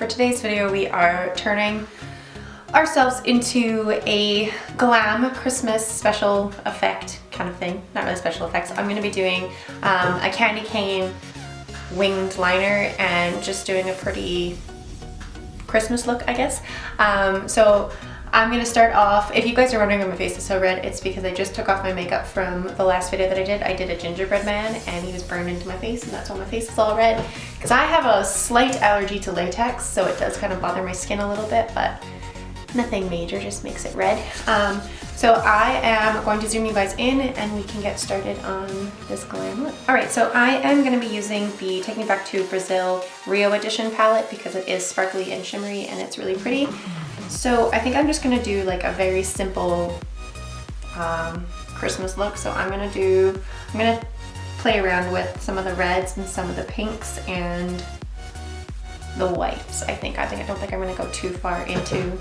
for today's video we are turning ourselves into a glam Christmas special effect kind of thing. Not really special effects. I'm going to be doing a candy cane winged liner and just doing a pretty Christmas look, I guess. So I'm going to start off, if you guys are wondering why my face is so red, it's because I just took off my makeup from the last video that I did. I did a gingerbread man and he was burned into my face, and that's why my face is all red. Because I have a slight allergy to latex, so it does kind of bother my skin a little bit, but nothing major, just makes it red. So I am going to zoom you guys in and we can get started on this glam look. Alright, so I am going to be using the Take Me Back to Brazil Rio Edition palette because it is sparkly and shimmery and it's really pretty. So I think I'm just going to do like a very simple Christmas look. So I'm going to play around with some of the reds and some of the pinks and the whites. I don't think I'm going to go too far into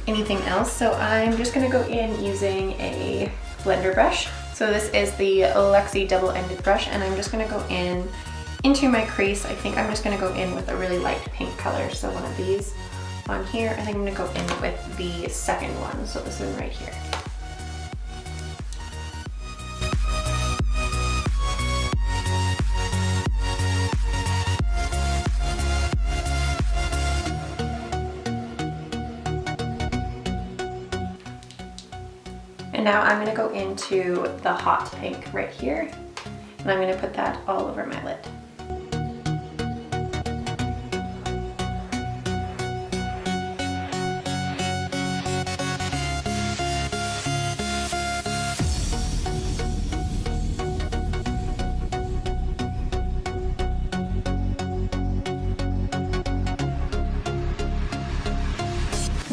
anything else. So I'm just going to go in using a blender brush. So this is the Luxie double-ended brush, and I'm just going to go in into my crease. I think I'm just going to go in with a really light pink color. So one of these on here. I think I'm going to go in with the second one. So this one right here. And now I'm going to go into the hot pink right here, and I'm going to put that all over my lid.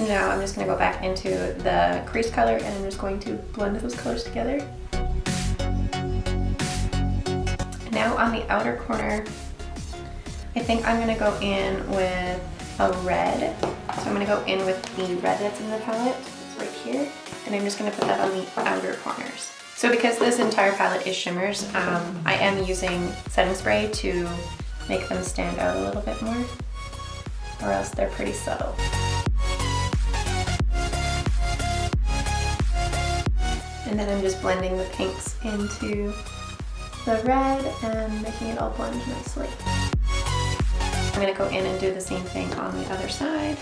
Now I'm just going to go back into the crease color and I'm just going to blend those colors together. Now on the outer corner, I think I'm going to go in with a red. So I'm going to go in with the red that's in the palette. It's right here. And I'm just going to put that on the outer corners. So because this entire palette is shimmers, I am using setting spray to make them stand out a little bit more, or else they're pretty subtle. And then I'm just blending the pinks into the red and making it all blend nicely. I'm going to go in and do the same thing on the other side.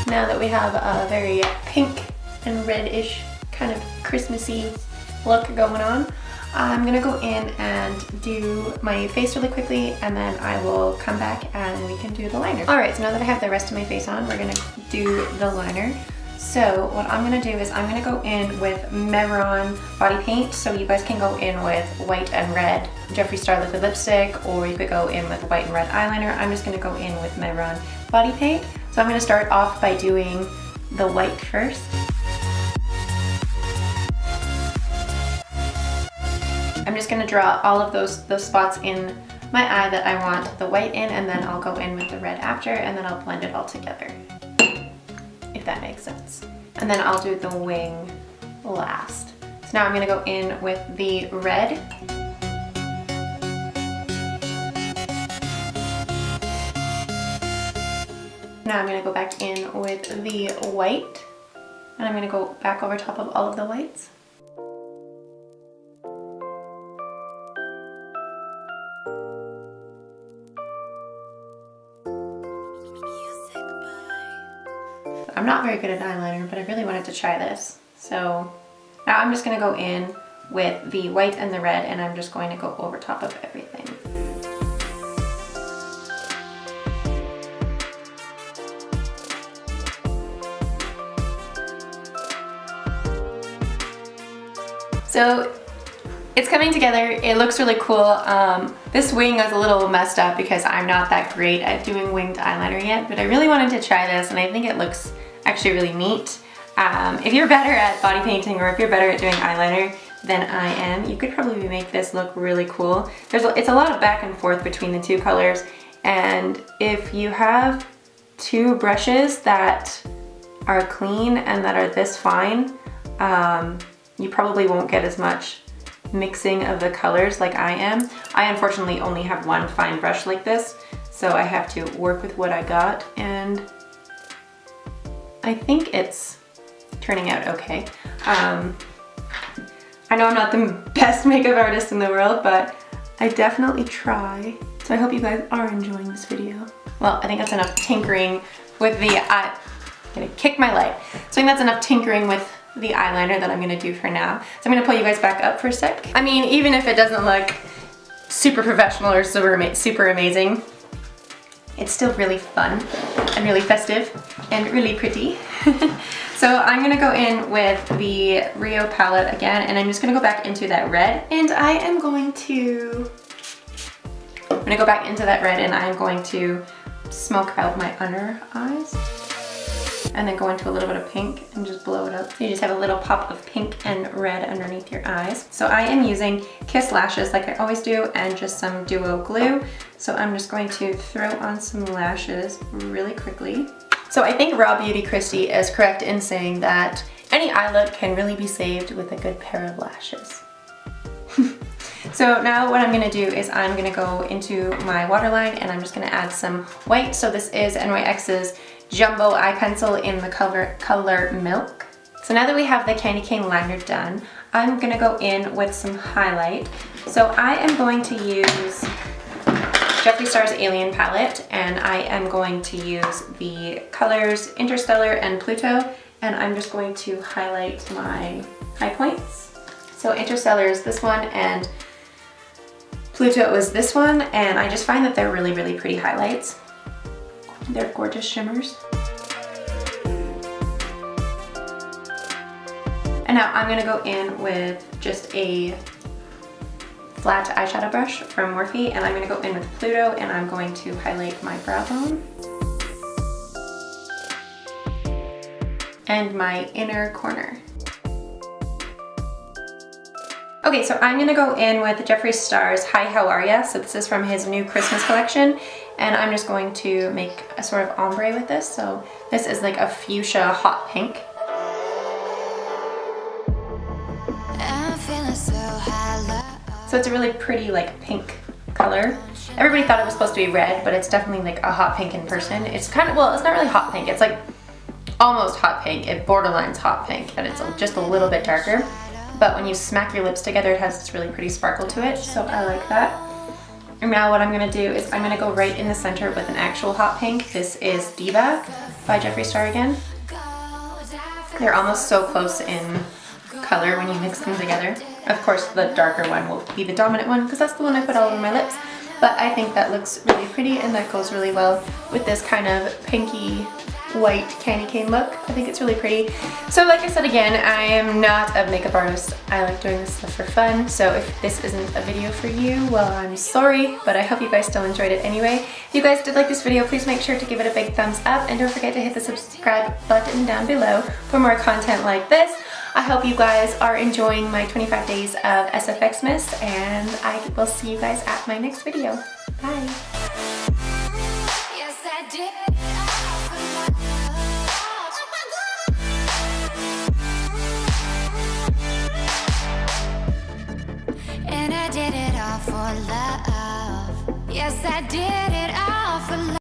Now that we have a very pink and reddish kind of Christmassy look going on, I'm going to go in and do my face really quickly, and then I will come back and we can do the liner. Alright, so now that I have the rest of my face on, we're going to do the liner. So what I'm going to do is I'm going to go in with Mehron body paint. So you guys can go in with white and red Jeffree Star liquid lipstick, or you could go in with white and red eyeliner. I'm just going to go in with Mehron body paint. So I'm going to start off by doing the white first. I'm just going to draw all of those spots in my eye that I want the white in, and then I'll go in with the red after, and then I'll blend it all together, if that makes sense. And then I'll do the wing last. So now I'm going to go in with the red. Now I'm going to go back in with the white, and I'm going to go back over top of all of the whites. I'm not very good at eyeliner, but I really wanted to try this. So now I'm just going to go in with the white and the red, and I'm just going to go over top of everything. So it's coming together. It looks really cool. This wing is a little messed up because I'm not that great at doing winged eyeliner yet, but I really wanted to try this and I think it looks actually really neat. If you're better at body painting, or if you're better at doing eyeliner than I am, you could probably make this look really cool. It's a lot of back and forth between the two colors, and if you have two brushes that are clean and that are this fine, you probably won't get as much mixing of the colors like I am. I unfortunately only have one fine brush like this, so I have to work with what I got, and I think it's turning out okay. I know I'm not the best makeup artist in the world, but I definitely try. So I hope you guys are enjoying this video. Well, I think that's enough tinkering with the I'm gonna kick my light. So I think that's enough tinkering with the eyeliner that I'm gonna do for now. So I'm gonna pull you guys back up for a sec. I mean, even if it doesn't look super professional or super amazing, it's still really fun and really festive and really pretty. So I'm gonna go in with the Rio palette again, and I'm just gonna go back into that red, and I'm gonna go back into that red, and I'm going to smoke out my under eyes, and then go into a little bit of pink and just blow it up. So you just have a little pop of pink and red underneath your eyes. So I am using Kiss lashes like I always do, and just some duo glue. So I'm just going to throw on some lashes really quickly. So I think Raw Beauty Christy is correct in saying that any eye look can really be saved with a good pair of lashes. So now what I'm gonna do is I'm gonna go into my waterline, and I'm just gonna add some white. So this is NYX's Jumbo Eye Pencil in the color Milk. So now that we have the candy cane liner done, I'm gonna go in with some highlight. So I am going to use Jeffree Star's Alien palette, and I am going to use the colors Interstellar and Pluto, and I'm just going to highlight my high points. So Interstellar is this one, and Pluto is this one, and I just find that they're really, really pretty highlights. They're gorgeous shimmers. And now I'm gonna go in with just a flat eyeshadow brush from Morphe, and I'm gonna go in with Pluto, and I'm going to highlight my brow bone and my inner corner. Okay, so I'm gonna go in with Jeffree Star's Hi, How Are Ya? So this is from his new Christmas collection, and I'm just going to make a sort of ombre with this. So this is like a fuchsia hot pink. So it's a really pretty like pink color. Everybody thought it was supposed to be red, but it's definitely like a hot pink in person. It's kind of, well, it's not really hot pink. It's like almost hot pink. It borderlines hot pink, and it's just a little bit darker. But when you smack your lips together, it has this really pretty sparkle to it, so I like that. And now what I'm gonna do is I'm gonna go right in the center with an actual hot pink. This is Diva by Jeffree Star again. They're almost so close in color when you mix them together. Of course, the darker one will be the dominant one, because that's the one I put all over my lips. But I think that looks really pretty, and that goes really well with this kind of pinky white candy cane look. I think it's really pretty. So like I said again, I am not a makeup artist. I like doing this stuff for fun. So if this isn't a video for you, well, I'm sorry, but I hope you guys still enjoyed it anyway. If you guys did like this video, please make sure to give it a big thumbs up, and don't forget to hit the subscribe button down below for more content like this. I hope you guys are enjoying my 25 days of SFXmas, and I will see you guys at my next video. Bye. Yes, I did. And I did it all for love. Yes, I did it all for love.